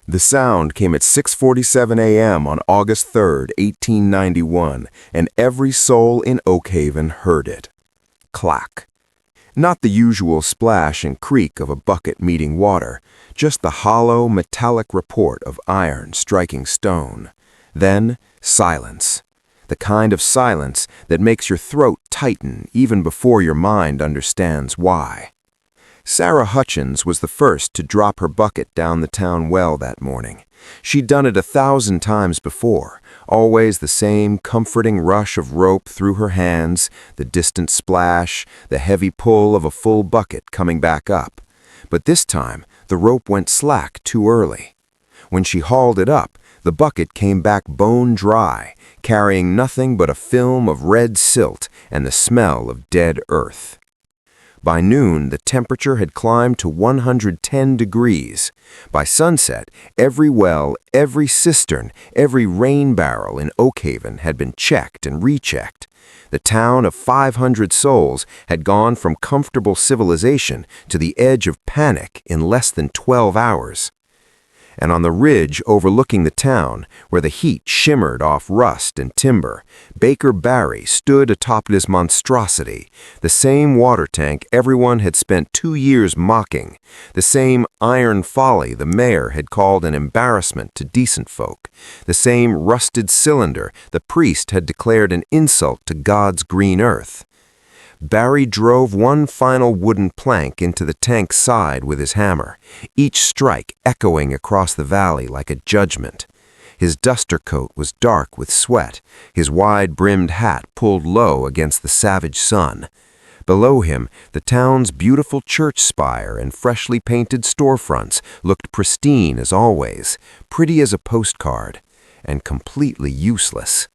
The sound came at 6:47 a.m. on August 3, 1891, and every soul in Oakhaven heard it. Clack. Not the usual splash and creak of a bucket meeting water, just the hollow, metallic report of iron striking stone. Then, silence. The kind of silence that makes your throat tighten even before your mind understands why. Sarah Hutchins was the first to drop her bucket down the town well that morning. She'd done it 1,000 times before, always the same comforting rush of rope through her hands, the distant splash, the heavy pull of a full bucket coming back up. But this time, the rope went slack too early. When she hauled it up, the bucket came back bone dry, carrying nothing but a film of red silt and the smell of dead earth. By noon, the temperature had climbed to 110 degrees. By sunset, every well, every cistern, every rain barrel in Oakhaven had been checked and rechecked. The town of 500 souls had gone from comfortable civilization to the edge of panic in less than 12 hours. And on the ridge overlooking the town, where the heat shimmered off rust and timber, Baker Barry stood atop this monstrosity, the same water tank everyone had spent 2 years mocking, the same iron folly the mayor had called an embarrassment to decent folk, the same rusted cylinder the priest had declared an insult to God's green earth. Barry drove one final wooden plank into the tank's side with his hammer, each strike echoing across the valley like a judgment. His duster coat was dark with sweat, his wide-brimmed hat pulled low against the savage sun. Below him, the town's beautiful church spire and freshly painted storefronts looked pristine as always, pretty as a postcard, and completely useless.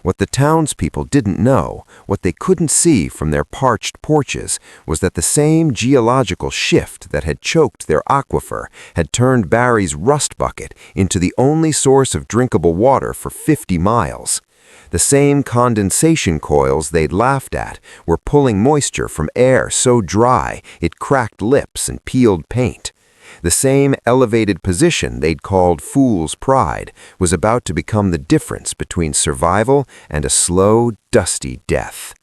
What the townspeople didn't know, what they couldn't see from their parched porches, was that the same geological shift that had choked their aquifer had turned Barry's rust bucket into the only source of drinkable water for 50 miles. The same condensation coils they'd laughed at were pulling moisture from air so dry it cracked lips and peeled paint. The same elevated position they'd called fool's pride was about to become the difference between survival and a slow, dusty death.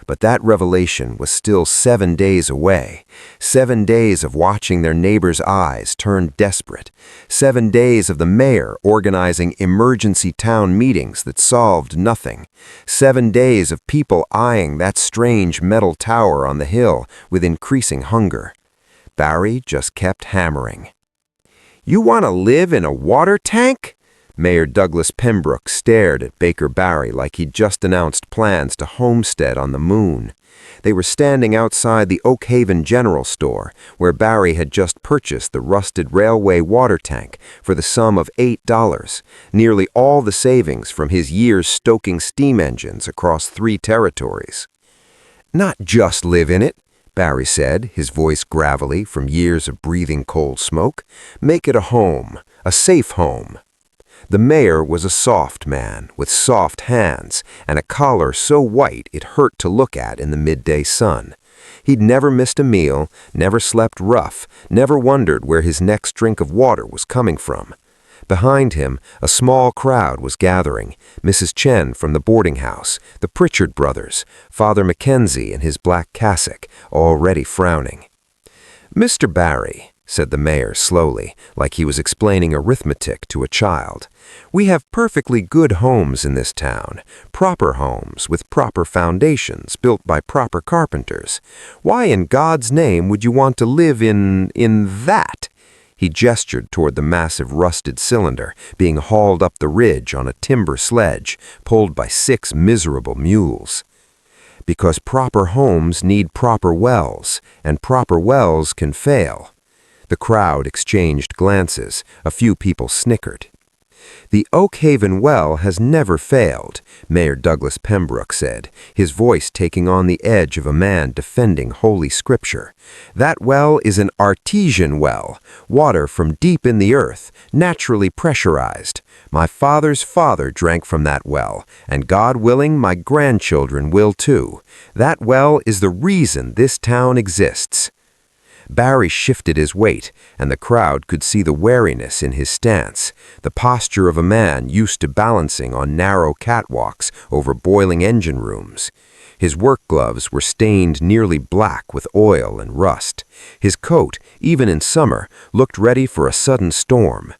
But that revelation was still 7 days away, 7 days of watching their neighbors' eyes turn desperate, 7 days of the mayor organizing emergency town meetings that solved nothing, 7 days of people eyeing that strange metal tower on the hill with increasing hunger. Barry just kept hammering. "You want to live in a water tank?" Mayor Douglas Pembroke stared at Baker Barry like he'd just announced plans to homestead on the moon. They were standing outside the Oakhaven General Store, where Barry had just purchased the rusted railway water tank for the sum of $8, nearly all the savings from his years stoking steam engines across 3 territories. "Not just live in it," Barry said, his voice gravelly from years of breathing cold smoke. "Make it a home, a safe home." The mayor was a soft man with soft hands and a collar so white it hurt to look at in the midday sun. He'd never missed a meal, never slept rough, never wondered where his next drink of water was coming from. Behind him, a small crowd was gathering, Mrs. Chen from the boarding house, the Pritchard brothers, Father Mackenzie in his black cassock, already frowning. "Mr. Barry," said the mayor slowly, like he was explaining arithmetic to a child, "we have perfectly good homes in this town, proper homes with proper foundations built by proper carpenters. Why in God's name would you want to live in that?" He gestured toward the massive rusted cylinder being hauled up the ridge on a timber sledge, pulled by 6 miserable mules. "Because proper homes need proper wells, and proper wells can fail." The crowd exchanged glances. A few people snickered. "The Oakhaven well has never failed," Mayor Douglas Pembroke said, his voice taking on the edge of a man defending Holy Scripture. "That well is an artesian well, water from deep in the earth, naturally pressurized. My father's father drank from that well, and God willing, my grandchildren will too. That well is the reason this town exists." Barry shifted his weight, and the crowd could see the wariness in his stance, the posture of a man used to balancing on narrow catwalks over boiling engine rooms. His work gloves were stained nearly black with oil and rust. His coat, even in summer, looked ready for a sudden storm.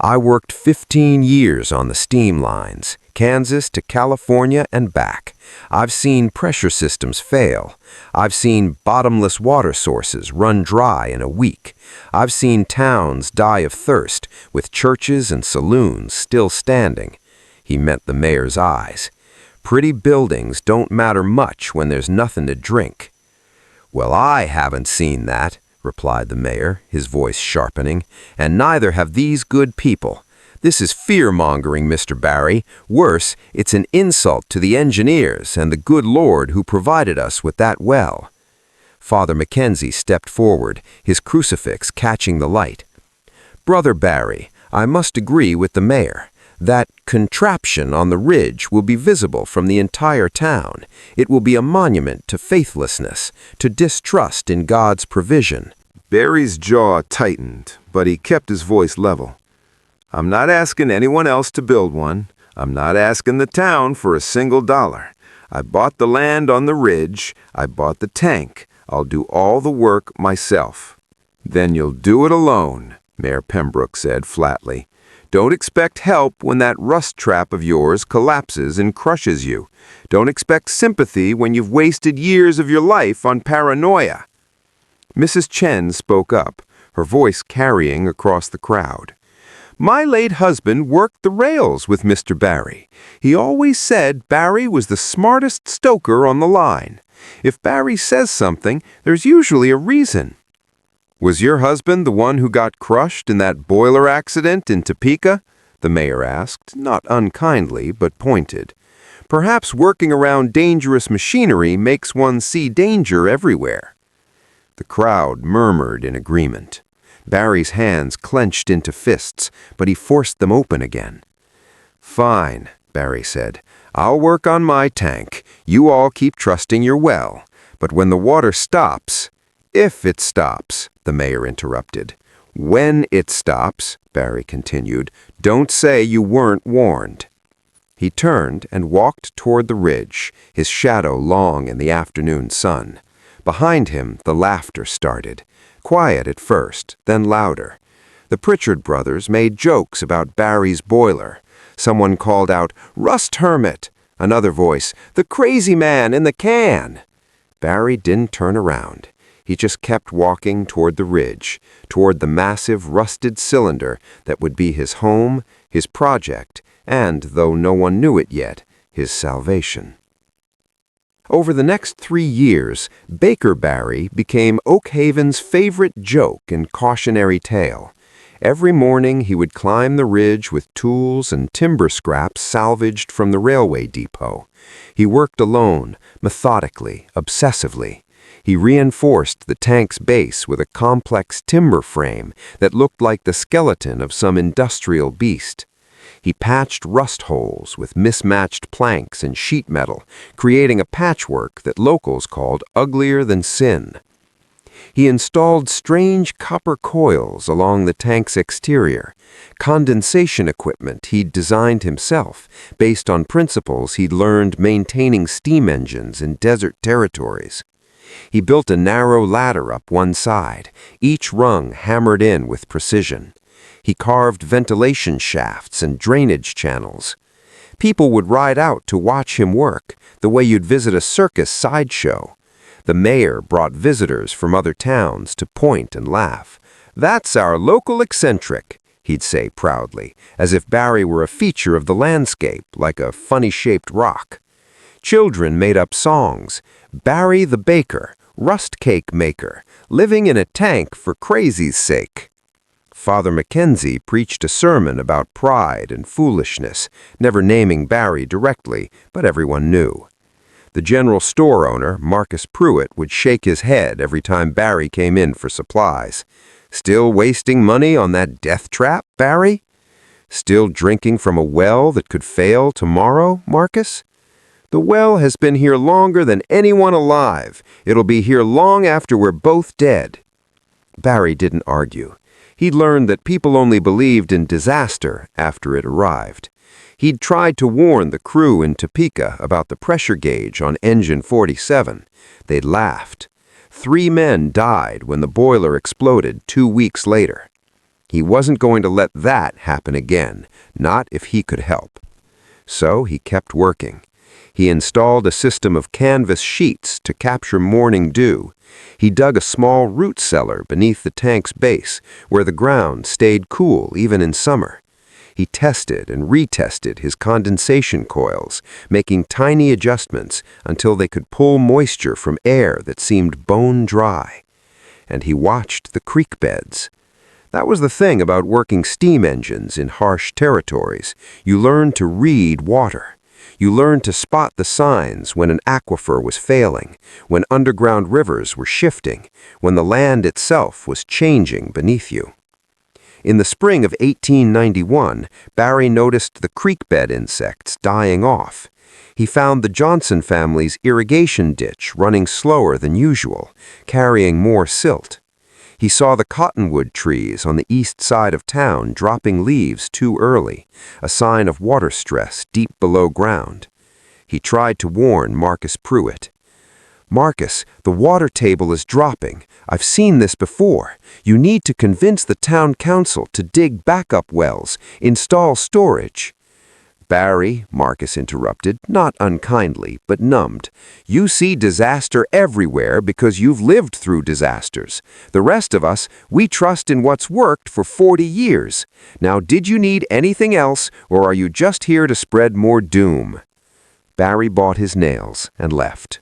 "I worked 15 years on the steam lines, Kansas to California and back. I've seen pressure systems fail. I've seen bottomless water sources run dry in a week. I've seen towns die of thirst, with churches and saloons still standing." He met the mayor's eyes. "Pretty buildings don't matter much when there's nothing to drink." "Well, I haven't seen that," replied the mayor, his voice sharpening, "and neither have these good people. This is fear-mongering, Mr. Barry. Worse, it's an insult to the engineers and the good Lord who provided us with that well." Father Mackenzie stepped forward, his crucifix catching the light. "Brother Barry, I must agree with the mayor. That contraption on the ridge will be visible from the entire town. It will be a monument to faithlessness, to distrust in God's provision." Barry's jaw tightened, but he kept his voice level. "I'm not asking anyone else to build one. I'm not asking the town for a single dollar. I bought the land on the ridge. I bought the tank. I'll do all the work myself." "Then you'll do it alone," Mayor Pembroke said flatly. "Don't expect help when that rust trap of yours collapses and crushes you. Don't expect sympathy when you've wasted years of your life on paranoia." Mrs. Chen spoke up, her voice carrying across the crowd. "My late husband worked the rails with Mr. Barry. He always said Barry was the smartest stoker on the line. If Barry says something, there's usually a reason." "Was your husband the one who got crushed in that boiler accident in Topeka?" the mayor asked, not unkindly, but pointed. "Perhaps working around dangerous machinery makes one see danger everywhere." The crowd murmured in agreement. Barry's hands clenched into fists, but he forced them open again. "Fine," Barry said. "I'll work on my tank. You all keep trusting your well. But when the water stops—" "If it stops," the mayor interrupted. "When it stops," Barry continued, "don't say you weren't warned." He turned and walked toward the ridge, his shadow long in the afternoon sun. Behind him, the laughter started. Quiet at first, then louder. The Pritchard brothers made jokes about Barry's boiler. Someone called out, "Rust-Hermit!" Another voice, "The crazy man in the can!" Barry didn't turn around. He just kept walking toward the ridge, toward the massive rusted cylinder that would be his home, his project, and, though no one knew it yet, his salvation. Over the next 3 years, Baker Barry became Oakhaven's favorite joke and cautionary tale. Every morning he would climb the ridge with tools and timber scraps salvaged from the railway depot. He worked alone, methodically, obsessively. He reinforced the tank's base with a complex timber frame that looked like the skeleton of some industrial beast. He patched rust holes with mismatched planks and sheet metal, creating a patchwork that locals called uglier than sin. He installed strange copper coils along the tank's exterior, condensation equipment he'd designed himself, based on principles he'd learned maintaining steam engines in desert territories. He built a narrow ladder up one side, each rung hammered in with precision. He carved ventilation shafts and drainage channels. People would ride out to watch him work, the way you'd visit a circus sideshow. The mayor brought visitors from other towns to point and laugh. "That's our local eccentric," he'd say proudly, as if Barry were a feature of the landscape, like a funny-shaped rock. Children made up songs. "Barry the baker, rust cake maker, living in a tank for crazy's sake." Father Mackenzie preached a sermon about pride and foolishness, never naming Barry directly, but everyone knew. The general store owner, Marcus Pruitt, would shake his head every time Barry came in for supplies. "Still wasting money on that death trap, Barry? Still drinking from a well that could fail tomorrow, Marcus? The well has been here longer than anyone alive. It'll be here long after we're both dead." Barry didn't argue. He'd learned that people only believed in disaster after it arrived. He'd tried to warn the crew in Topeka about the pressure gauge on engine 47. They'd laughed. 3 men died when the boiler exploded 2 weeks later. He wasn't going to let that happen again, not if he could help. So he kept working. He installed a system of canvas sheets to capture morning dew. He dug a small root cellar beneath the tank's base, where the ground stayed cool even in summer. He tested and retested his condensation coils, making tiny adjustments until they could pull moisture from air that seemed bone dry. And he watched the creek beds. That was the thing about working steam engines in harsh territories. You learned to read water. You learned to spot the signs when an aquifer was failing, when underground rivers were shifting, when the land itself was changing beneath you. In the spring of 1891, Barry noticed the creek bed insects dying off. He found the Johnson family's irrigation ditch running slower than usual, carrying more silt. He saw the cottonwood trees on the east side of town dropping leaves too early, a sign of water stress deep below ground. He tried to warn Marcus Pruitt. "Marcus, the water table is dropping. I've seen this before. You need to convince the town council to dig backup wells, install storage." "Barry," Marcus interrupted, not unkindly, but numbed, "you see disaster everywhere because you've lived through disasters. The rest of us, we trust in what's worked for 40 years. Now, did you need anything else, or are you just here to spread more doom?" Barry bought his nails and left.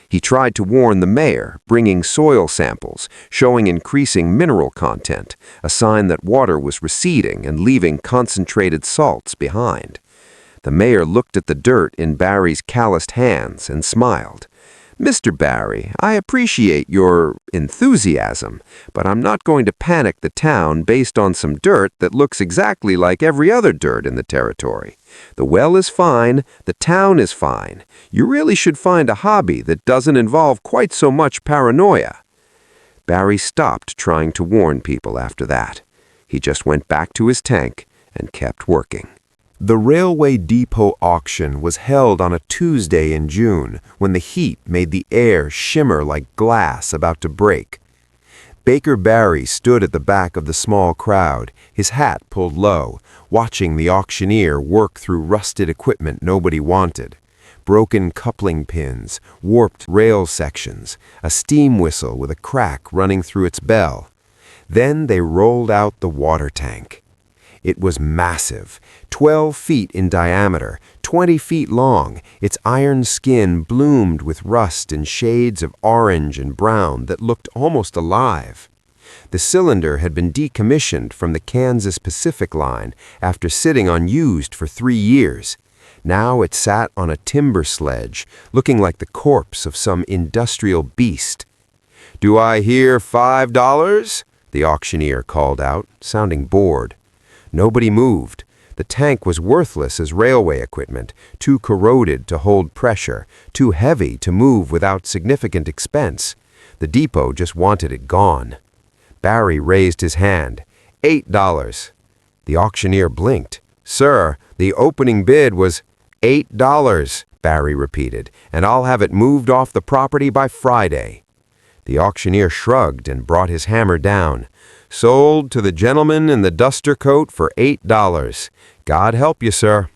He tried to warn the mayor, bringing soil samples, showing increasing mineral content, a sign that water was receding and leaving concentrated salts behind. The mayor looked at the dirt in Barry's calloused hands and smiled. "Mr. Barry, I appreciate your enthusiasm, but I'm not going to panic the town based on some dirt that looks exactly like every other dirt in the territory. The well is fine, the town is fine. You really should find a hobby that doesn't involve quite so much paranoia." Barry stopped trying to warn people after that. He just went back to his tank and kept working. The railway depot auction was held on a Tuesday in June, when the heat made the air shimmer like glass about to break. Baker Barry stood at the back of the small crowd, his hat pulled low, watching the auctioneer work through rusted equipment nobody wanted. Broken coupling pins, warped rail sections, a steam whistle with a crack running through its bell. Then they rolled out the water tank. It was massive, 12 feet in diameter, 20 feet long. Its iron skin bloomed with rust in shades of orange and brown that looked almost alive. The cylinder had been decommissioned from the Kansas Pacific line after sitting unused for 3 years. Now it sat on a timber sledge, looking like the corpse of some industrial beast. "Do I hear $5? The auctioneer called out, sounding bored. Nobody moved. The tank was worthless as railway equipment, too corroded to hold pressure, too heavy to move without significant expense. The depot just wanted it gone. Barry raised his hand. $8. The auctioneer blinked. "Sir, the opening bid was $8, Barry repeated, "and I'll have it moved off the property by Friday." The auctioneer shrugged and brought his hammer down. "Sold to the gentleman in the duster coat for $8. God help you, sir."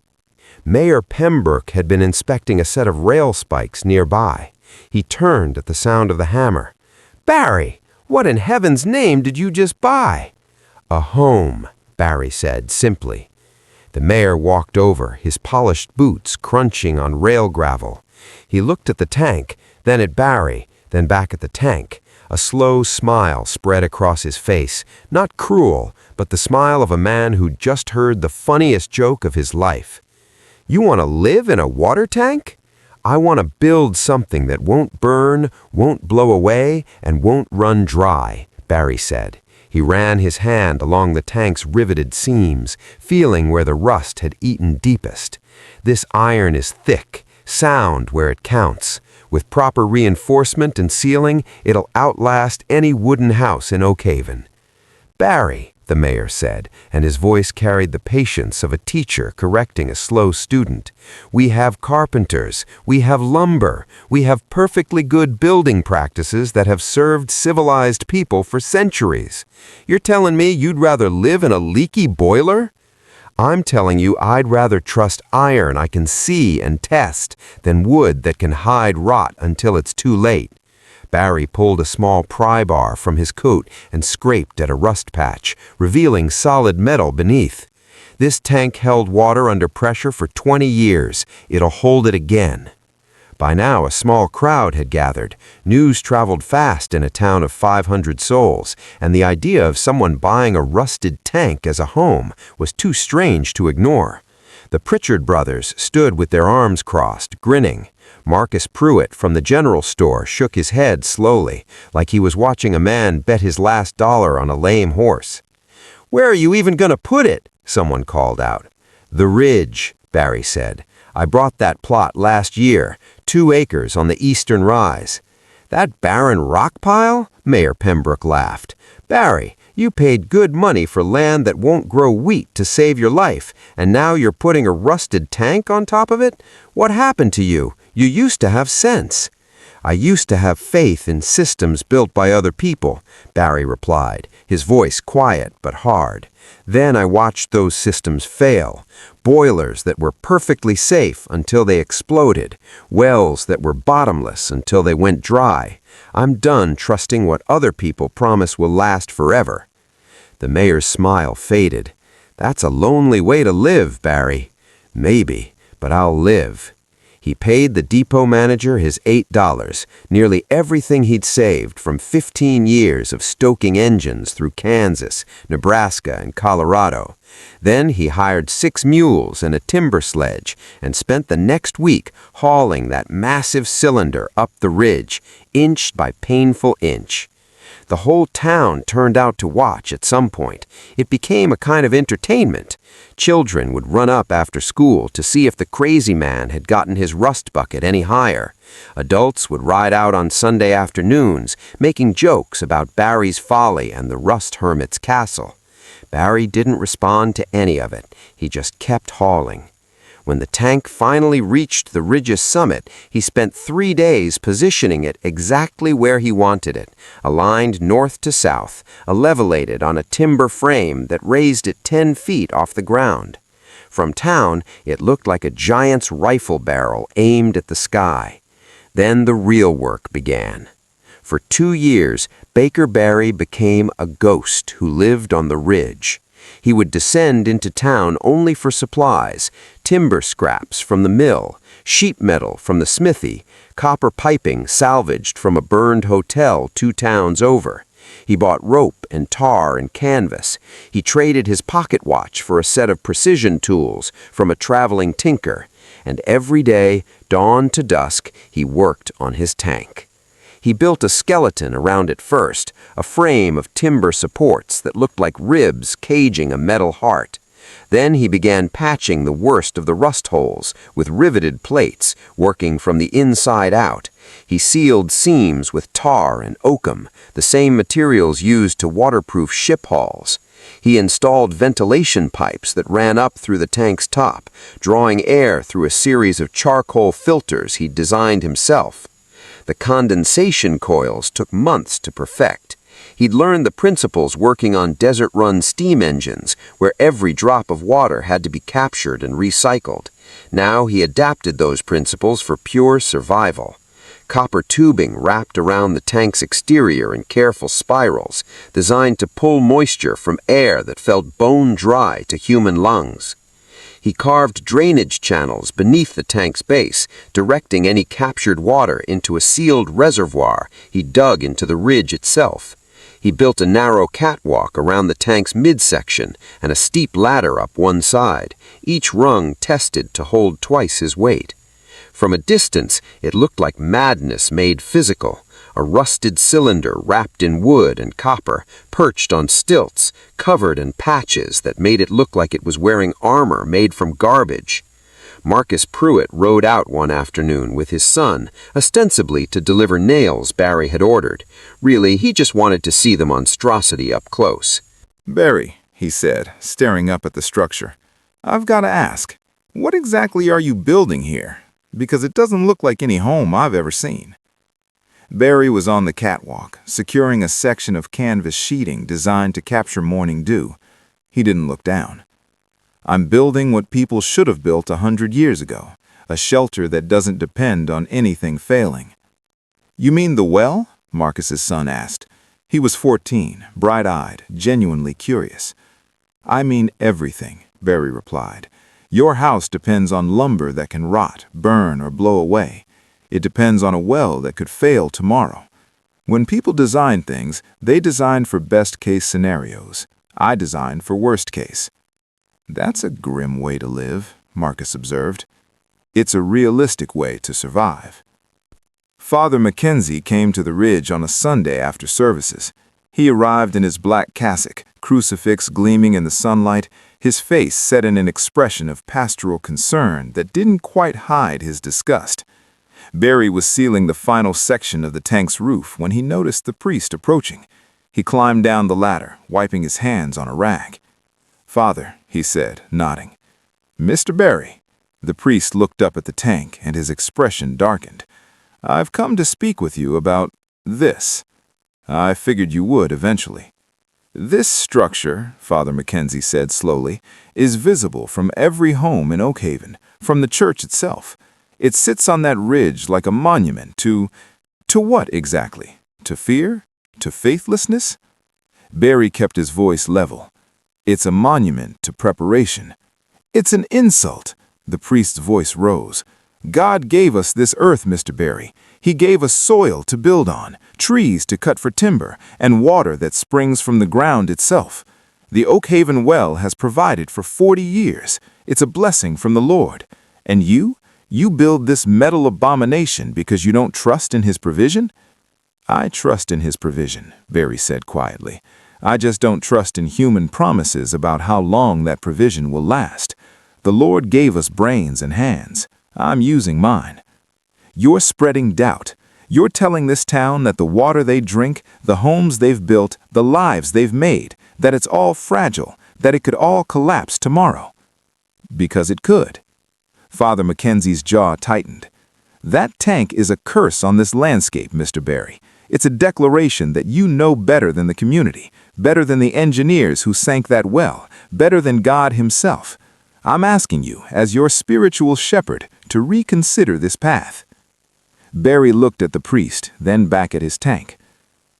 Mayor Pembroke had been inspecting a set of rail spikes nearby. He turned at the sound of the hammer. "Barry, what in heaven's name did you just buy?" "A home," Barry said simply. The mayor walked over, his polished boots crunching on rail gravel. He looked at the tank, then at Barry, then back at the tank. A slow smile spread across his face, not cruel, but the smile of a man who'd just heard the funniest joke of his life. "You want to live in a water tank? I want to build something that won't burn, won't blow away, and won't run dry," Barry said. He ran his hand along the tank's riveted seams, feeling where the rust had eaten deepest. "This iron is thick, sound where it counts. With proper reinforcement and sealing, it'll outlast any wooden house in Oakhaven. "Barry," the mayor said, and his voice carried the patience of a teacher correcting a slow student, "we have carpenters, we have lumber, we have perfectly good building practices that have served civilized people for centuries. You're telling me you'd rather live in a leaky boiler? I'm telling you I'd rather trust iron I can see and test than wood that can hide rot until it's too late." Barry pulled a small pry bar from his coat and scraped at a rust patch, revealing solid metal beneath. "This tank held water under pressure for 20 years. It'll hold it again." By now a small crowd had gathered. News traveled fast in a town of 500 souls, and the idea of someone buying a rusted tank as a home was too strange to ignore. The Pritchard brothers stood with their arms crossed, grinning. Marcus Pruitt from the general store shook his head slowly, like he was watching a man bet his last dollar on a lame horse. "Where are you even going to put it?" someone called out. "The Ridge," Barry said. "I bought that plot last year, 2 acres on the eastern rise." "That barren rock pile?" Mayor Pembroke laughed. "Barry, you paid good money for land that won't grow wheat to save your life, and now you're putting a rusted tank on top of it? What happened to you? You used to have sense." "I used to have faith in systems built by other people," Barry replied, his voice quiet but hard. "Then I watched those systems fail. Boilers that were perfectly safe until they exploded. Wells that were bottomless until they went dry. I'm done trusting what other people promise will last forever." The mayor's smile faded. "That's a lonely way to live, Barry." "Maybe, but I'll live." He paid the depot manager his $8, nearly everything he'd saved from 15 years of stoking engines through Kansas, Nebraska, and Colorado. Then he hired 6 mules and a timber sledge and spent the next week hauling that massive cylinder up the ridge, inch by painful inch. The whole town turned out to watch at some point. It became a kind of entertainment. Children would run up after school to see if the crazy man had gotten his rust bucket any higher. Adults would ride out on Sunday afternoons, making jokes about Barry's Folly and the Rust-Hermit's castle. Barry didn't respond to any of it. He just kept hauling. When the tank finally reached the ridge's summit, he spent 3 days positioning it exactly where he wanted it, aligned north to south, levelated on a timber frame that raised it 10 feet off the ground. From town, it looked like a giant's rifle barrel aimed at the sky. Then the real work began. For 2 years, Baker Barry became a ghost who lived on the ridge. He would descend into town only for supplies, timber scraps from the mill, sheet metal from the smithy, copper piping salvaged from a burned hotel 2 towns over. He bought rope and tar and canvas. He traded his pocket watch for a set of precision tools from a traveling tinker. And every day, dawn to dusk, he worked on his tank. He built a skeleton around it first, a frame of timber supports that looked like ribs caging a metal heart. Then he began patching the worst of the rust holes with riveted plates, working from the inside out. He sealed seams with tar and oakum, the same materials used to waterproof ship hulls. He installed ventilation pipes that ran up through the tank's top, drawing air through a series of charcoal filters he'd designed himself. The condensation coils took months to perfect. He'd learned the principles working on desert-run steam engines, where every drop of water had to be captured and recycled. Now he adapted those principles for pure survival. Copper tubing wrapped around the tank's exterior in careful spirals, designed to pull moisture from air that felt bone dry to human lungs. He carved drainage channels beneath the tank's base, directing any captured water into a sealed reservoir he dug into the ridge itself. He built a narrow catwalk around the tank's midsection and a steep ladder up one side, each rung tested to hold twice his weight. From a distance, it looked like madness made physical. A rusted cylinder wrapped in wood and copper, perched on stilts, covered in patches that made it look like it was wearing armor made from garbage. Marcus Pruitt rode out one afternoon with his son, ostensibly to deliver nails Barry had ordered. Really, he just wanted to see the monstrosity up close. "Barry," he said, staring up at the structure, "I've got to ask, what exactly are you building here? Because it doesn't look like any home I've ever seen." Barry was on the catwalk, securing a section of canvas sheeting designed to capture morning dew. He didn't look down. "I'm building what people should have built 100 years ago, a shelter that doesn't depend on anything failing." "You mean the well?" Marcus's son asked. He was 14, bright-eyed, genuinely curious. "I mean everything," Barry replied. "Your house depends on lumber that can rot, burn, or blow away. It depends on a well that could fail tomorrow. When people design things, they design for best-case scenarios. I design for worst-case." "That's a grim way to live," Marcus observed. "It's a realistic way to survive." Father Mackenzie came to the ridge on a Sunday after services. He arrived in his black cassock, crucifix gleaming in the sunlight, his face set in an expression of pastoral concern that didn't quite hide his disgust. Barry was sealing the final section of the tank's roof when he noticed the priest approaching. He climbed down the ladder, wiping his hands on a rag. "Father," he said, nodding. "Mr. Barry." The priest looked up at the tank, and his expression darkened. "I've come to speak with you about this. I figured you would eventually." "This structure," Father Mackenzie said slowly, "is visible from every home in Oakhaven, from the church itself. It sits on that ridge like a monument to what exactly? To fear? To faithlessness?" Barry kept his voice level. "It's a monument to preparation." "It's an insult." The priest's voice rose. "God gave us this earth, Mr. Barry. He gave us soil to build on, trees to cut for timber, and water that springs from the ground itself. The Oakhaven well has provided for 40 years. It's a blessing from the Lord. And you build this metal abomination because you don't trust in His provision?" "I trust in His provision," Barry said quietly. "I just don't trust in human promises about how long that provision will last. The Lord gave us brains and hands. I'm using mine." "You're spreading doubt. You're telling this town that the water they drink, the homes they've built, the lives they've made, that it's all fragile, that it could all collapse tomorrow." "Because it could." Father Mackenzie's jaw tightened. "That tank is a curse on this landscape, Mr. Barry. It's a declaration that you know better than the community, better than the engineers who sank that well, better than God Himself. I'm asking you, as your spiritual shepherd, to reconsider this path." Barry looked at the priest, then back at his tank.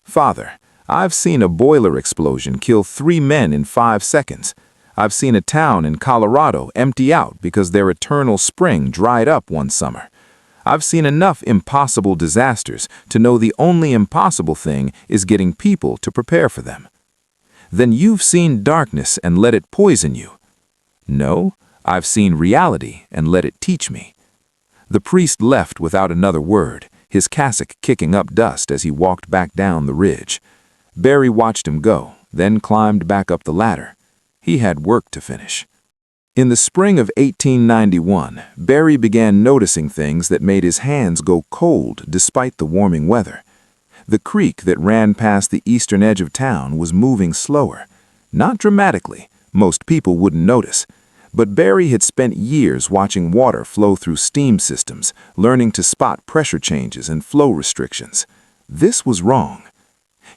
"Father, I've seen a boiler explosion kill 3 men in 5 seconds. I've seen a town in Colorado empty out because their eternal spring dried up one summer. I've seen enough impossible disasters to know the only impossible thing is getting people to prepare for them." "Then you've seen darkness and let it poison you." "No, I've seen reality and let it teach me." The priest left without another word, his cassock kicking up dust as he walked back down the ridge. Barry watched him go, then climbed back up the ladder. He had work to finish. In the spring of 1891, Barry began noticing things that made his hands go cold despite the warming weather. The creek that ran past the eastern edge of town was moving slower. Not dramatically, most people wouldn't notice, but Barry had spent years watching water flow through steam systems, learning to spot pressure changes and flow restrictions. This was wrong.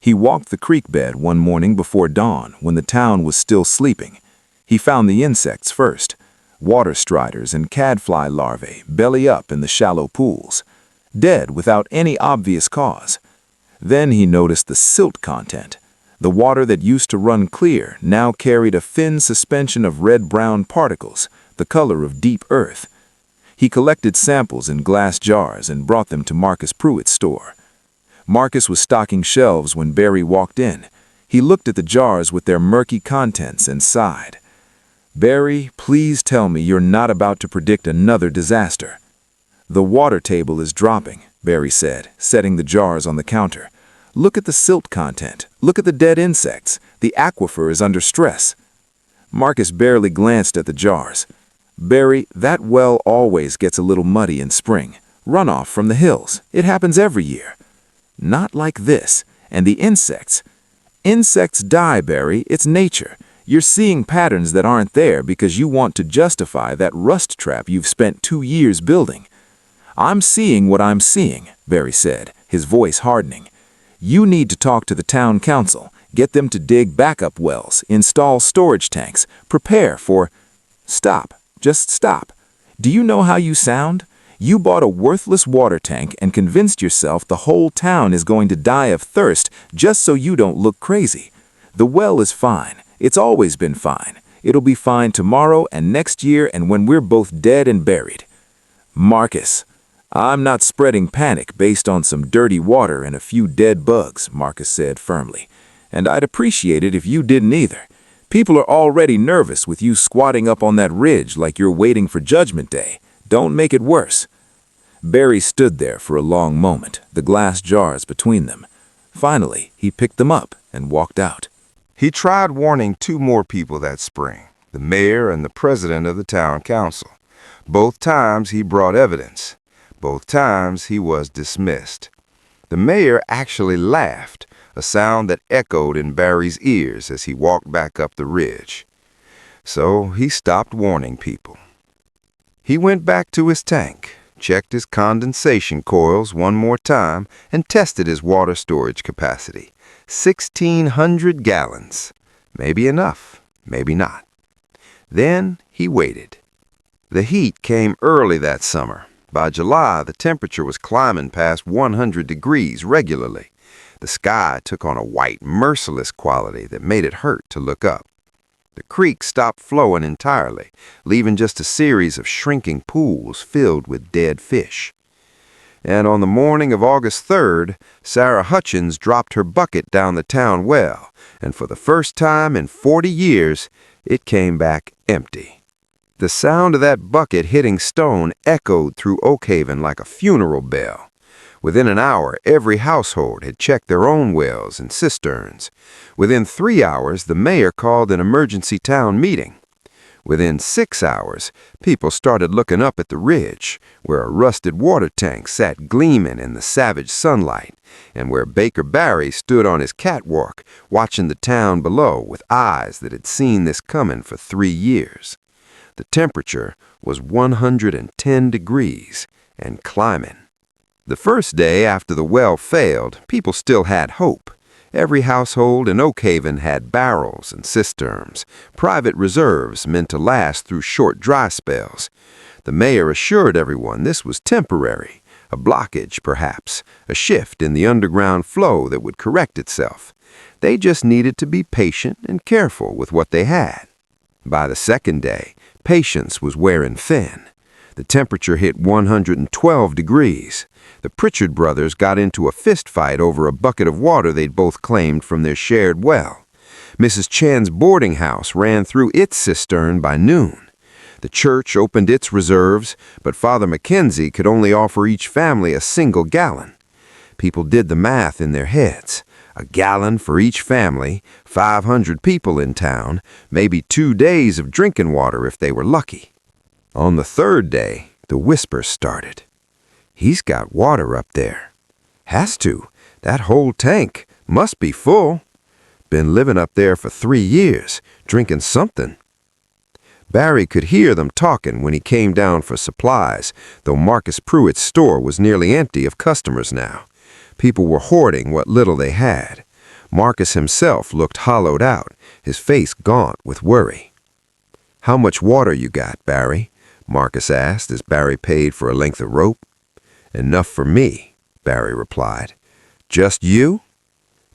He walked the creek bed one morning before dawn when the town was still sleeping. He found the insects first, water striders and cadfly larvae belly up in the shallow pools, dead without any obvious cause. Then he noticed the silt content. The water that used to run clear now carried a thin suspension of red-brown particles, the color of deep earth. He collected samples in glass jars and brought them to Marcus Pruitt's store. Marcus was stocking shelves when Barry walked in. He looked at the jars with their murky contents and sighed. "Barry, please tell me you're not about to predict another disaster." "The water table is dropping," Barry said, setting the jars on the counter. "Look at the silt content. Look at the dead insects. The aquifer is under stress." Marcus barely glanced at the jars. Barry, that well always gets a little muddy in spring. Runoff from the hills. It happens every year. Not like this. And the insects. Insects die, Barry. It's nature. You're seeing patterns that aren't there because you want to justify that rust trap you've spent 2 years building. I'm seeing what I'm seeing, Barry said, his voice hardening. You need to talk to the town council, get them to dig backup wells, install storage tanks, prepare for... Stop. Just stop. Do you know how you sound? You bought a worthless water tank and convinced yourself the whole town is going to die of thirst just so you don't look crazy. The well is fine. It's always been fine. It'll be fine tomorrow and next year and when we're both dead and buried. Marcus, I'm not spreading panic based on some dirty water and a few dead bugs, Marcus said firmly. And I'd appreciate it if you didn't either. People are already nervous with you squatting up on that ridge like you're waiting for Judgment Day. Don't make it worse. Barry stood there for a long moment, the glass jars between them. Finally, he picked them up and walked out. He tried warning 2 more people that spring, the mayor and the president of the town council. Both times he brought evidence. Both times he was dismissed. The mayor actually laughed, a sound that echoed in Barry's ears as he walked back up the ridge. So he stopped warning people. He went back to his tank, checked his condensation coils one more time, and tested his water storage capacity. 1,600 gallons. Maybe enough, maybe not. Then he waited. The heat came early that summer. By July, the temperature was climbing past 100 degrees regularly. The sky took on a white, merciless quality that made it hurt to look up. The creek stopped flowing entirely, leaving just a series of shrinking pools filled with dead fish. And on the morning of August 3rd, Sarah Hutchins dropped her bucket down the town well, and for the first time in 40 years, it came back empty. The sound of that bucket hitting stone echoed through Oakhaven like a funeral bell. Within an hour, every household had checked their own wells and cisterns. Within 3 hours, the mayor called an emergency town meeting. Within 6 hours, people started looking up at the ridge, where a rusted water tank sat gleaming in the savage sunlight, and where Baker Barry stood on his catwalk, watching the town below with eyes that had seen this coming for 3 years. The temperature was 110 degrees and climbing. The first day after the well failed, people still had hope. Every household in Oakhaven had barrels and cisterns, private reserves meant to last through short dry spells. The mayor assured everyone this was temporary, a blockage perhaps, a shift in the underground flow that would correct itself. They just needed to be patient and careful with what they had. By the second day, patience was wearing thin. The temperature hit 112 degrees. The Pritchard brothers got into a fist fight over a bucket of water they'd both claimed from their shared well. Mrs. Chan's boarding house ran through its cistern by noon. The church opened its reserves, but Father Mackenzie could only offer each family a single gallon. People did the math in their heads. A gallon for each family, 500 people in town, maybe 2 days of drinking water if they were lucky. On the third day, the whispers started. He's got water up there. Has to. That whole tank must be full. Been living up there for 3 years, drinking something. Barry could hear them talking when he came down for supplies, though Marcus Pruitt's store was nearly empty of customers now. People were hoarding what little they had. Marcus himself looked hollowed out, his face gaunt with worry. "How much water you got, Barry?" Marcus asked as Barry paid for a length of rope. "Enough for me," Barry replied. "Just you?"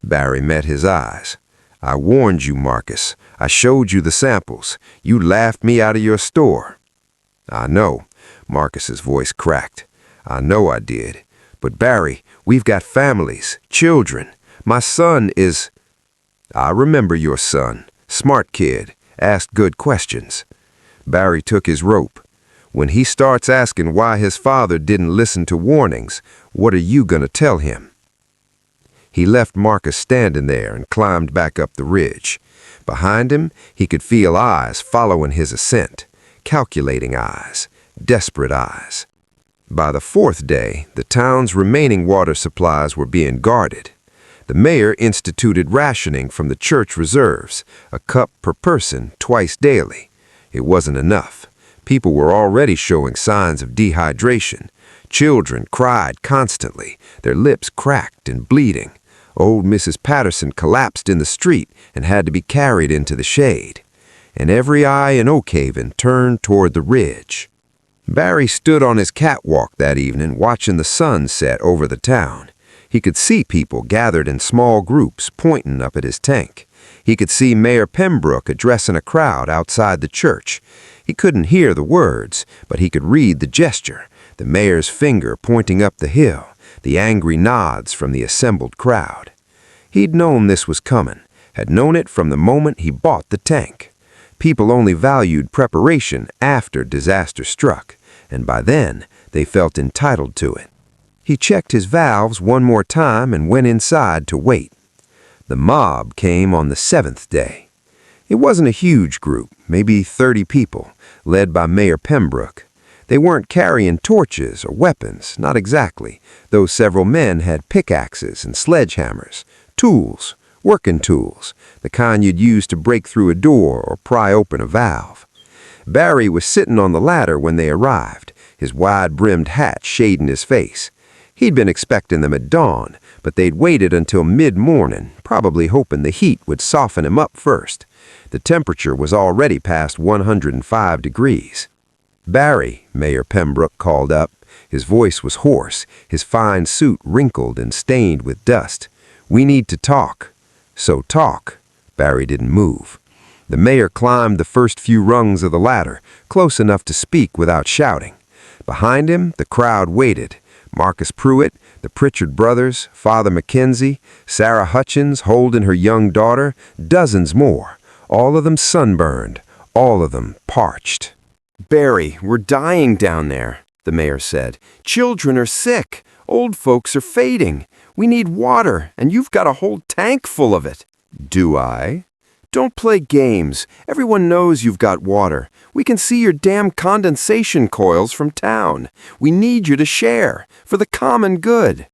Barry met his eyes. "I warned you, Marcus. I showed you the samples. You laughed me out of your store." "I know," Marcus's voice cracked. "I know I did. But Barry, we've got families, children. My son is—" "I remember your son. Smart kid. Asked good questions." Barry took his rope. "When he starts asking why his father didn't listen to warnings, what are you going to tell him?" He left Marcus standing there and climbed back up the ridge. Behind him, he could feel eyes following his ascent. calculating eyes, desperate eyes. By the fourth day, the town's remaining water supplies were being guarded. The mayor instituted rationing from the church reserves, a cup per person twice daily. It wasn't enough. People were already showing signs of dehydration. Children cried constantly, their lips cracked and bleeding. Old Mrs. Patterson collapsed in the street and had to be carried into the shade. And every eye in Oakhaven turned toward the ridge. Barry stood on his catwalk that evening watching the sun set over the town. He could see people gathered in small groups pointing up at his tank. He could see Mayor Pembroke addressing a crowd outside the church. He couldn't hear the words, but he could read the gesture, the mayor's finger pointing up the hill, the angry nods from the assembled crowd. He'd known this was coming, had known it from the moment he bought the tank. People only valued preparation after disaster struck, and by then they felt entitled to it. He checked his valves one more time and went inside to wait. The mob came on the seventh day. It wasn't a huge group, maybe 30 people, led by Mayor Pembroke. They weren't carrying torches or weapons, not exactly, though several men had pickaxes and sledgehammers, tools, working tools, the kind you'd use to break through a door or pry open a valve. Barry was sitting on the ladder when they arrived, his wide-brimmed hat shading his face. He'd been expecting them at dawn, but they'd waited until mid-morning, probably hoping the heat would soften him up first. The temperature was already past 105 degrees. "Barry," Mayor Pembroke called up. His voice was hoarse, his fine suit wrinkled and stained with dust. "We need to talk." "So talk." Barry didn't move. The mayor climbed the first few rungs of the ladder, close enough to speak without shouting. Behind him, the crowd waited. Marcus Pruitt, the Pritchard brothers, Father Mackenzie, Sarah Hutchins holding her young daughter, dozens more, all of them sunburned, all of them parched. "Barry, we're dying down there," the mayor said. "Children are sick. Old folks are fading. We need water, and you've got a whole tank full of it." "Do I?" "Don't play games. Everyone knows you've got water. We can see your damn condensation coils from town. We need you to share, for the common good."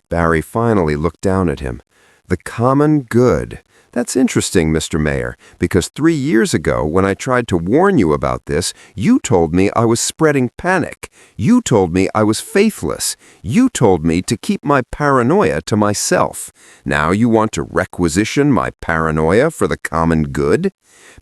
Barry finally looked down at him. "The common good. That's interesting, Mr. Mayor, because 3 years ago, when I tried to warn you about this, you told me I was spreading panic. You told me I was faithless. You told me to keep my paranoia to myself. Now you want to requisition my paranoia for the common good?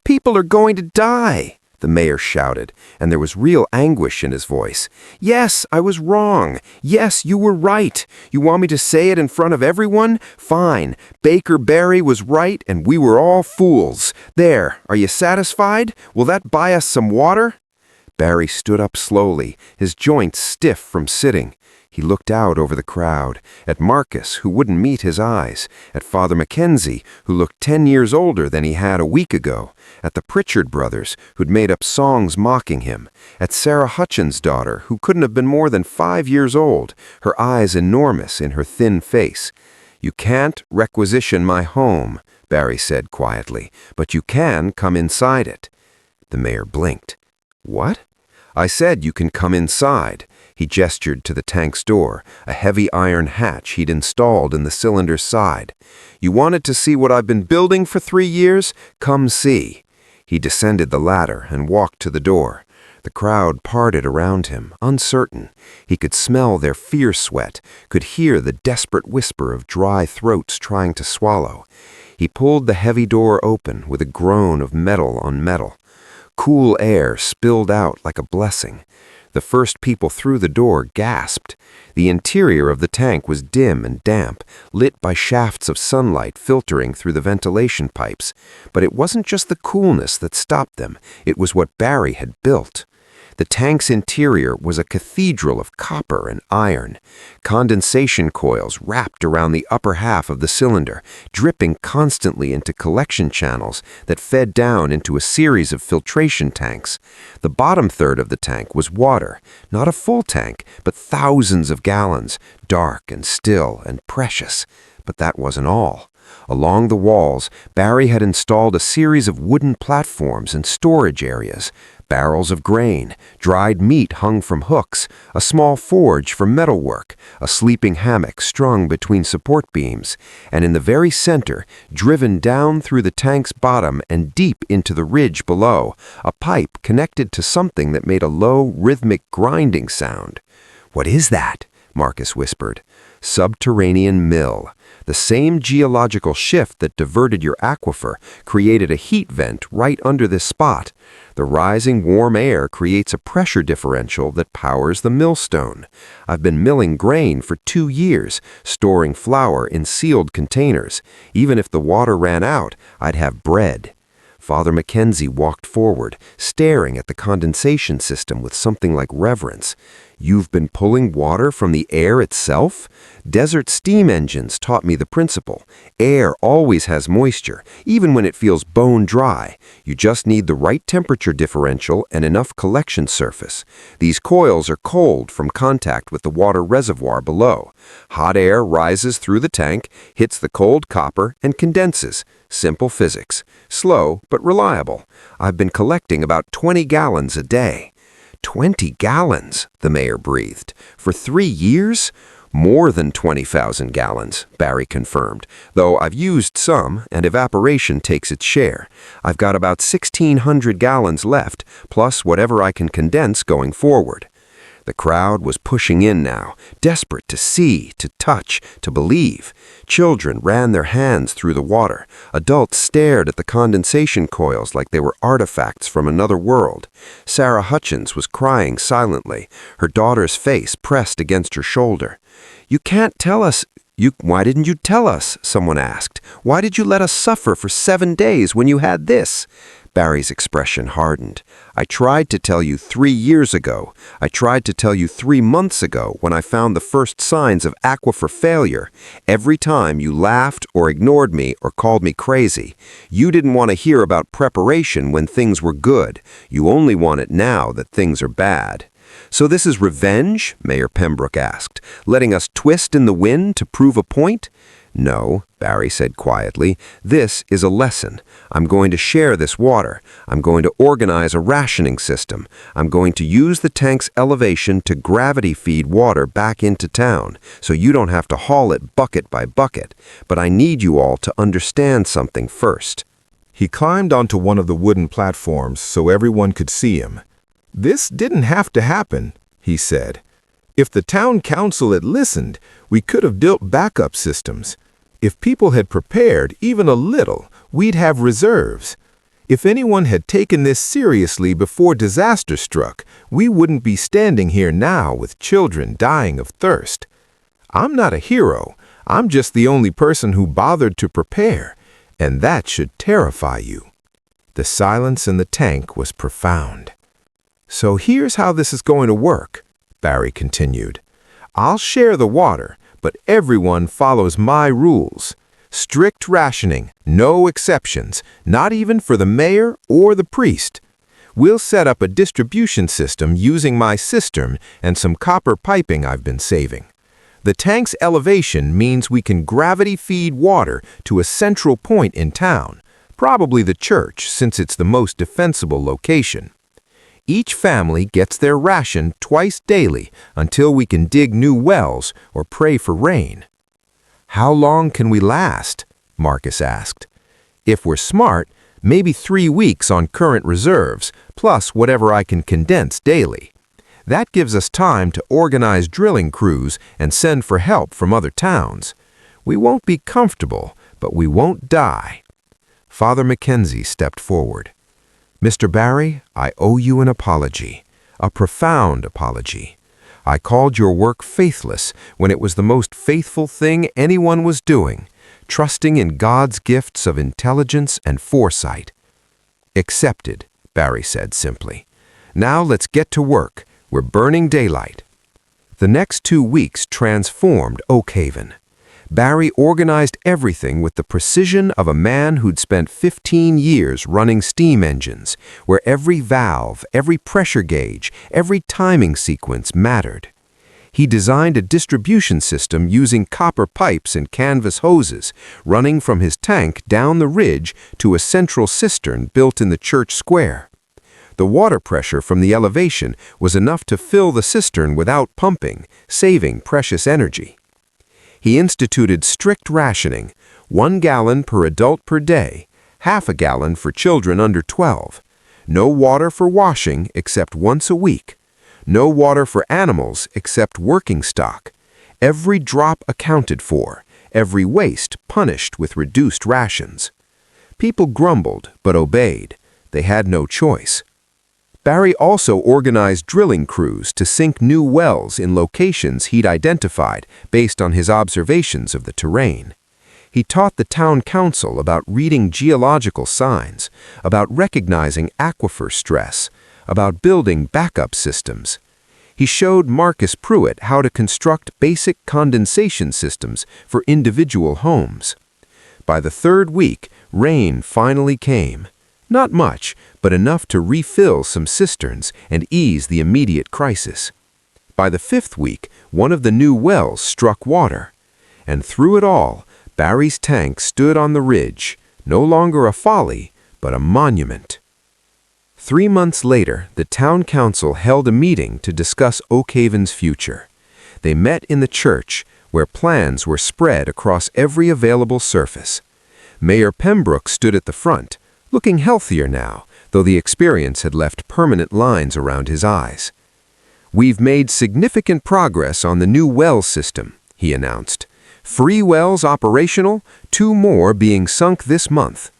People are going to die," the mayor shouted, and there was real anguish in his voice. "Yes, I was wrong. Yes, you were right. You want me to say it in front of everyone? Fine. Baker Barry was right, and we were all fools. There, are you satisfied? Will that buy us some water?" Barry stood up slowly, his joints stiff from sitting. He looked out over the crowd, at Marcus, who wouldn't meet his eyes, at Father Mackenzie, who looked 10 years older than he had a week ago, at the Pritchard brothers, who'd made up songs mocking him, at Sarah Hutchins' daughter, who couldn't have been more than 5 years old, her eyes enormous in her thin face. "You can't requisition my home," Barry said quietly, "but you can come inside it." The mayor blinked. "What?" "I said you can come inside." He gestured to the tank's door, a heavy iron hatch he'd installed in the cylinder's side. "You wanted to see what I've been building for 3 years? Come see." He descended the ladder and walked to the door. The crowd parted around him, uncertain. He could smell their fear sweat, could hear the desperate whisper of dry throats trying to swallow. He pulled the heavy door open with a groan of metal on metal. Cool air spilled out like a blessing. The first people through the door gasped. The interior of the tank was dim and damp, lit by shafts of sunlight filtering through the ventilation pipes. But it wasn't just the coolness that stopped them. It was what Barry had built. The tank's interior was a cathedral of copper and iron. Condensation coils wrapped around the upper half of the cylinder, dripping constantly into collection channels that fed down into a series of filtration tanks. The bottom third of the tank was water, not a full tank, but thousands of gallons, dark and still and precious. But that wasn't all. Along the walls, Barry had installed a series of wooden platforms and storage areas. barrels of grain, dried meat hung from hooks, a small forge for metalwork, a sleeping hammock strung between support beams, and in the very center, driven down through the tank's bottom and deep into the ridge below, a pipe connected to something that made a low, rhythmic grinding sound. "What is that?" Marcus whispered. "Subterranean mill. The same geological shift that diverted your aquifer created a heat vent right under this spot. The rising warm air creates a pressure differential that powers the millstone. I've been milling grain for 2 years, storing flour in sealed containers. Even if the water ran out, I'd have bread." Father Mackenzie walked forward, staring at the condensation system with something like reverence. "You've been pulling water from the air itself? Desert steam engines taught me the principle. Air always has moisture, even when it feels bone dry. You just need the right temperature differential and enough collection surface. These coils are cold from contact with the water reservoir below. Hot air rises through the tank, hits the cold copper, and condenses. Simple physics. Slow, but reliable. I've been collecting about 20 gallons a day." 20 gallons, the mayor breathed. "For 3 years? More than 20,000 gallons, Barry confirmed, though I've used some, and evaporation takes its share. I've got about 1,600 gallons left, plus whatever I can condense going forward." The crowd was pushing in now, desperate to see, to touch, to believe. Children ran their hands through the water. Adults stared at the condensation coils like they were artifacts from another world. Sarah Hutchins was crying silently, her daughter's face pressed against her shoulder. "You can't tell us. Why didn't you tell us?" someone asked. "Why did you let us suffer for 7 days when you had this?" Barry's expression hardened. "I tried to tell you 3 years ago. I tried to tell you 3 months ago when I found the first signs of aquifer failure. Every time you laughed or ignored me or called me crazy. You didn't want to hear about preparation when things were good. You only want it now that things are bad." "So this is revenge?" Mayor Pembroke asked, "letting us twist in the wind to prove a point?" "No," Barry said quietly. "This is a lesson. I'm going to share this water. I'm going to organize a rationing system. I'm going to use the tank's elevation to gravity feed water back into town, so you don't have to haul it bucket by bucket. But I need you all to understand something first." He climbed onto one of the wooden platforms so everyone could see him. "This didn't have to happen," he said. "If the town council had listened, we could have built backup systems. If people had prepared even a little, we'd have reserves. If anyone had taken this seriously before disaster struck, we wouldn't be standing here now with children dying of thirst. I'm not a hero. I'm just the only person who bothered to prepare, and that should terrify you." The silence in the tank was profound. "So here's how this is going to work," Barry continued. "I'll share the water, but everyone follows my rules. Strict rationing, no exceptions, not even for the mayor or the priest. We'll set up a distribution system using my cistern and some copper piping I've been saving. The tank's elevation means we can gravity feed water to a central point in town, probably the church since it's the most defensible location. Each family gets their ration twice daily until we can dig new wells or pray for rain." "How long can we last?" Marcus asked. "If we're smart, maybe 3 weeks on current reserves, plus whatever I can condense daily. That gives us time to organize drilling crews and send for help from other towns. We won't be comfortable, but we won't die." Father Mackenzie stepped forward. "Mr. Barry, I owe you an apology, a profound apology. I called your work faithless when it was the most faithful thing anyone was doing, trusting in God's gifts of intelligence and foresight." "Accepted," Barry said simply. "Now let's get to work. We're burning daylight." The next 2 weeks transformed Oakhaven. Barry organized everything with the precision of a man who'd spent 15 years running steam engines, where every valve, every pressure gauge, every timing sequence mattered. He designed a distribution system using copper pipes and canvas hoses, running from his tank down the ridge to a central cistern built in the church square. The water pressure from the elevation was enough to fill the cistern without pumping, saving precious energy. He instituted strict rationing, 1 gallon per adult per day, half a gallon for children under 12. No water for washing except once a week. No water for animals except working stock. Every drop accounted for, every waste punished with reduced rations. People grumbled but obeyed. They had no choice. Barry also organized drilling crews to sink new wells in locations he'd identified based on his observations of the terrain. He taught the town council about reading geological signs, about recognizing aquifer stress, about building backup systems. He showed Marcus Pruitt how to construct basic condensation systems for individual homes. By the 3rd week, rain finally came. Not much, but enough to refill some cisterns and ease the immediate crisis. By the 5th week, one of the new wells struck water. And through it all, Barry's tank stood on the ridge, no longer a folly, but a monument. 3 months later, the town council held a meeting to discuss Oakhaven's future. They met in the church, where plans were spread across every available surface. Mayor Pembroke stood at the front, looking healthier now, though the experience had left permanent lines around his eyes. "We've made significant progress on the new well system," he announced. "3 wells operational, 2 more being sunk this month.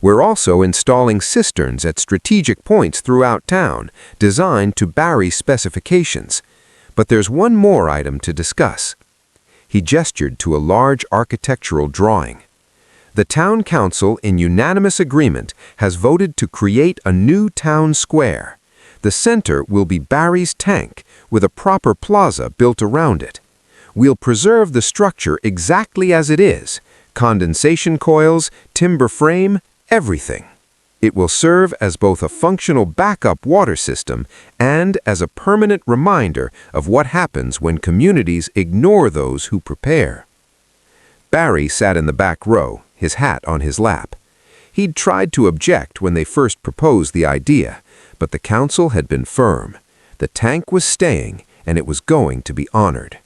We're also installing cisterns at strategic points throughout town, designed to Barry's specifications. But there's one more item to discuss." He gestured to a large architectural drawing. "The town council, in unanimous agreement, has voted to create a new town square. The center will be Barry's tank, with a proper plaza built around it. We'll preserve the structure exactly as it is, condensation coils, timber frame, everything. It will serve as both a functional backup water system and as a permanent reminder of what happens when communities ignore those who prepare." Barry sat in the back row, his hat on his lap. He'd tried to object when they first proposed the idea, but the council had been firm. The tank was staying, and it was going to be honored.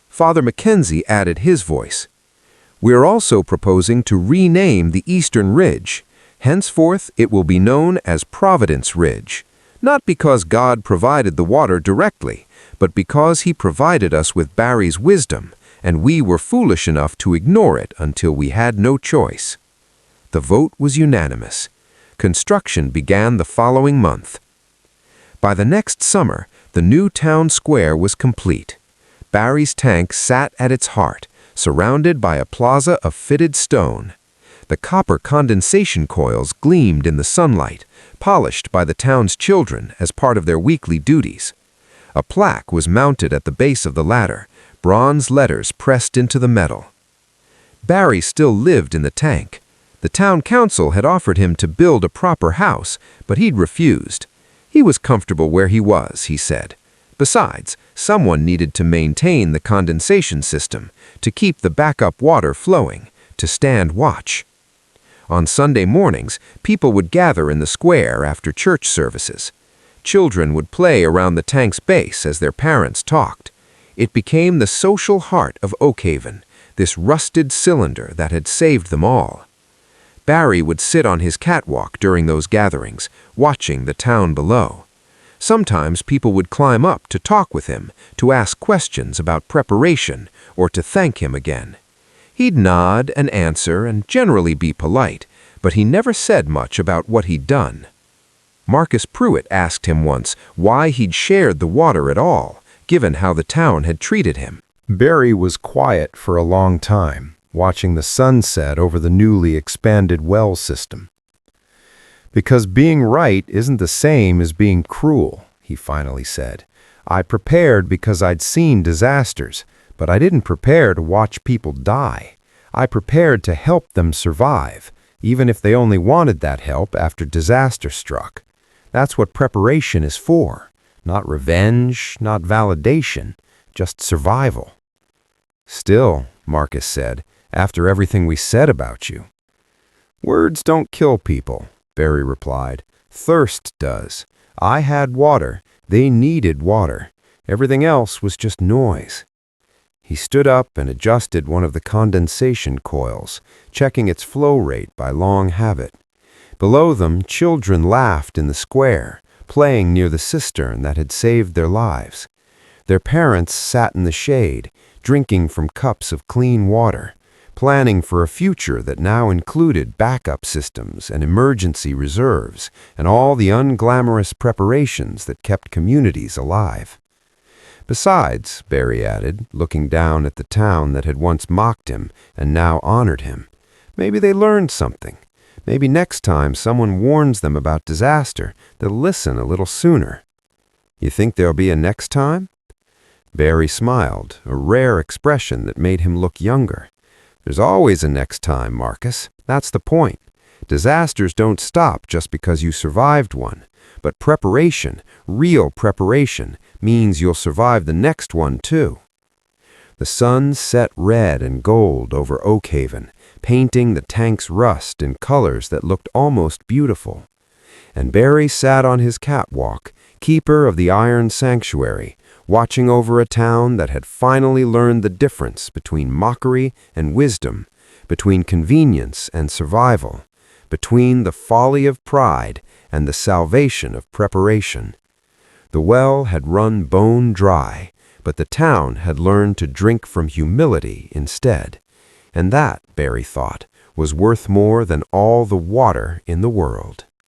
Father Mackenzie added his voice. "We're also proposing to rename the Eastern Ridge. Henceforth, it will be known as Providence Ridge, not because God provided the water directly, but because he provided us with Barry's wisdom, and we were foolish enough to ignore it until we had no choice." The vote was unanimous. Construction began the following month. By the next summer, the new town square was complete. Barry's tank sat at its heart, surrounded by a plaza of fitted stone. The copper condensation coils gleamed in the sunlight, polished by the town's children as part of their weekly duties. A plaque was mounted at the base of the ladder, bronze letters pressed into the metal. Barry still lived in the tank. The town council had offered him to build a proper house, but he'd refused. He was comfortable where he was, he said. Besides, someone needed to maintain the condensation system, to keep the backup water flowing, to stand watch. On Sunday mornings, people would gather in the square after church services. Children would play around the tank's base as their parents talked. It became the social heart of Oakhaven, this rusted cylinder that had saved them all. Barry would sit on his catwalk during those gatherings, watching the town below. Sometimes people would climb up to talk with him, to ask questions about preparation, or to thank him again. He'd nod and answer and generally be polite, but he never said much about what he'd done. Marcus Pruitt asked him once why he'd shared the water at all, given how the town had treated him. Barry was quiet for a long time, watching the sun set over the newly expanded well system. "Because being right isn't the same as being cruel," he finally said. "I prepared because I'd seen disasters, but I didn't prepare to watch people die. I prepared to help them survive, even if they only wanted that help after disaster struck. That's what preparation is for. Not revenge, not validation, just survival." "Still," Marcus said, "after everything we said about you." "Words don't kill people," Barry replied. Thirst does. I had water. They needed water. Everything else was just noise. He stood up and adjusted one of the condensation coils, checking its flow rate by long habit. Below them, children laughed in the square, playing near the cistern that had saved their lives. Their parents sat in the shade, drinking from cups of clean water, planning for a future that now included backup systems and emergency reserves and all the unglamorous preparations that kept communities alive. Besides, Barry added, looking down at the town that had once mocked him and now honored him, maybe they learned something. Maybe next time someone warns them about disaster, they'll listen a little sooner. You think there'll be a next time? Barry smiled, a rare expression that made him look younger. There's always a next time, Marcus. That's the point. Disasters don't stop just because you survived one. But preparation, real preparation, means you'll survive the next one too. The sun set red and gold over Oakhaven, painting the tank's rust in colors that looked almost beautiful. And Barry sat on his catwalk, keeper of the Iron Sanctuary, watching over a town that had finally learned the difference between mockery and wisdom, between convenience and survival, between the folly of pride and the salvation of preparation. The well had run bone dry, but the town had learned to drink from humility instead. And that, Barry thought, was worth more than all the water in the world.